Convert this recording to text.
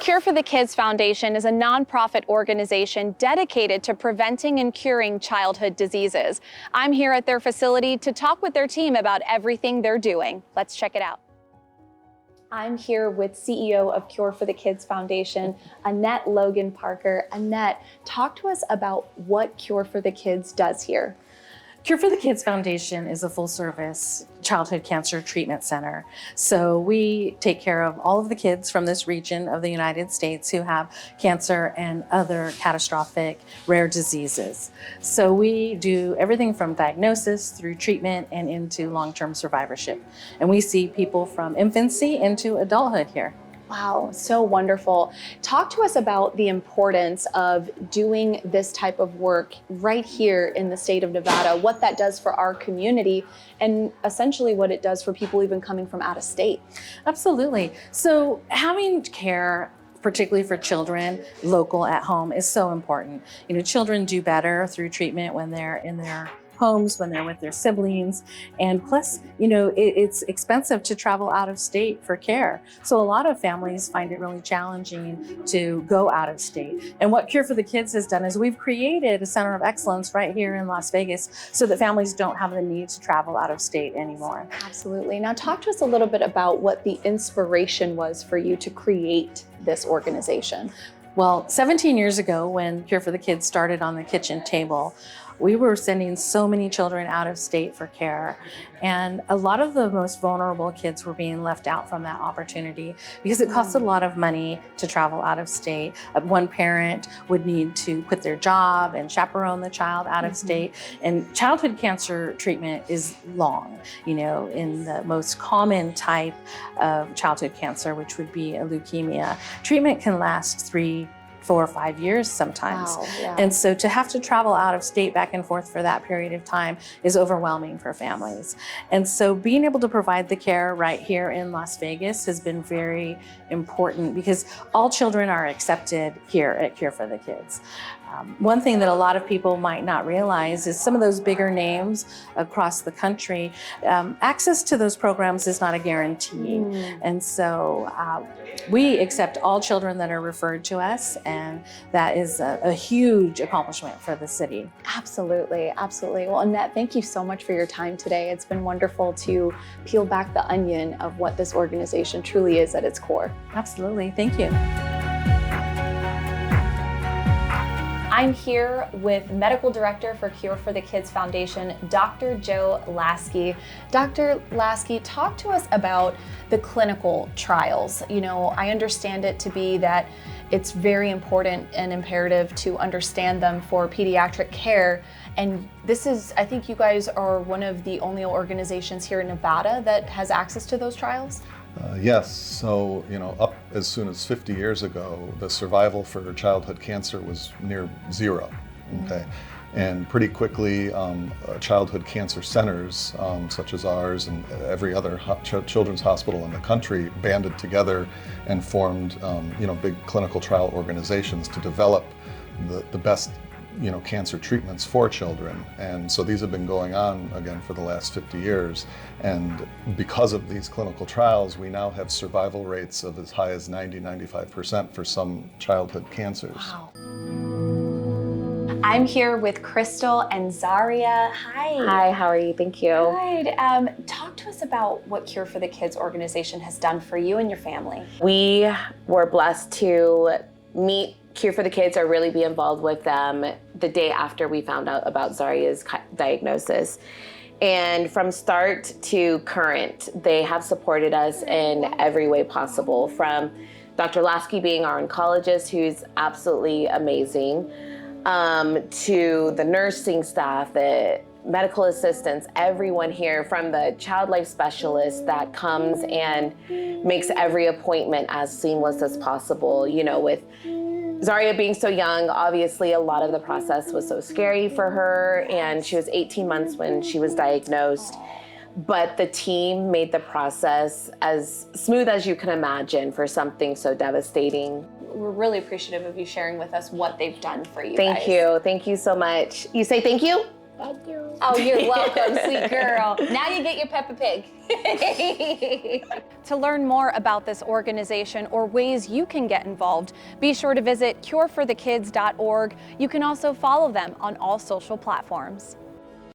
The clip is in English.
Cure for the Kids Foundation is a nonprofit organization dedicated to preventing and curing childhood diseases. I'm here at their facility to talk with their team about everything they're doing. Let's check it out. I'm here with CEO of Cure for the Kids Foundation, Annette Logan Parker. Annette, talk to us about what Cure for the Kids does here. Cure for the Kids Foundation is a full-service childhood cancer treatment center. So we take care of all of the kids from this region of the United States who have cancer and other catastrophic rare diseases. So we do everything from diagnosis through treatment and into long-term survivorship. And we see people from infancy into adulthood here. Wow, so wonderful. Talk to us about the importance of doing this type of work right here in the state of Nevada, what that does for our community, and essentially what it does for people even coming from out of state. Absolutely. So having care, particularly for children, local at home, is so important. You know, children do better through treatment when they're in their homes, when they're with their siblings, and plus, you know, it's expensive to travel out of state for care. So a lot of families find it really challenging to go out of state. And what Cure for the Kids has done is we've created a center of excellence right here in Las Vegas so that families don't have the need to travel out of state anymore. Absolutely. Now talk to us a little bit about what the inspiration was for you to create this organization. Well, 17 years ago, when Cure for the Kids started on the kitchen table, we were sending so many children out of state for care. And a lot of the most vulnerable kids were being left out from that opportunity because it costs a lot of money to travel out of state. One parent would need to quit their job and chaperone the child out of state. And childhood cancer treatment is long, you know, in the most common type of childhood cancer, which would be a leukemia. Treatment can last 3, 4 or 5 years sometimes. Wow, yeah. And so to have to travel out of state back and forth for that period of time is overwhelming for families. And so being able to provide the care right here in Las Vegas has been very important because all children are accepted here at Cure for the Kids. One thing that a lot of people might not realize is some of those bigger names across the country, access to those programs is not a guarantee. And so we accept all children that are referred to us, and that is a huge accomplishment for the city. Absolutely, absolutely. Well, Annette, thank you so much for your time today. It's been wonderful to peel back the onion of what this organization truly is at its core. Absolutely, thank you. I'm here with Medical Director for Cure for the Kids Foundation, Dr. Joe Lasky. Dr. Lasky, talk to us about the clinical trials. You know, I understand it to be that it's very important and imperative to understand them for pediatric care. And this is, I think you guys are one of the only organizations here in Nevada that has access to those trials? Yes, so up as soon as 50 years ago, the survival for childhood cancer was near zero. Okay, and pretty quickly, childhood cancer centers such as ours and every other children's hospital in the country banded together and formed big clinical trial organizations to develop the best cancer treatments for children. And so these have been going on again for the last 50 years. And because of these clinical trials, we now have survival rates of as high as 90-95% for some childhood cancers. Wow. I'm here with Crystal and Zaria. Hi. Hi, how are you? Thank you. Good. Talk to us about what Cure for the Kids organization has done for you and your family. We were blessed to meet Cure for the Kids or really be involved with them the day after we found out about Zaria's diagnosis. And from start to current, they have supported us in every way possible, from Dr. Lasky being our oncologist, who's absolutely amazing, to the nursing staff, the medical assistants, everyone here, from the child life specialist that comes and makes every appointment as seamless as possible. You know, with Zaria being so young, obviously a lot of the process was so scary for her, and she was 18 months when she was diagnosed. But the team made the process as smooth as you can imagine for something so devastating. We're really appreciative of you sharing with us what they've done for you Thank guys. you. Thank you so much. You say thank you? Thank you. Oh, you're welcome, sweet girl. Now you get your Peppa Pig. To learn more about this organization or ways you can get involved, be sure to visit cureforthekids.org. You can also follow them on all social platforms.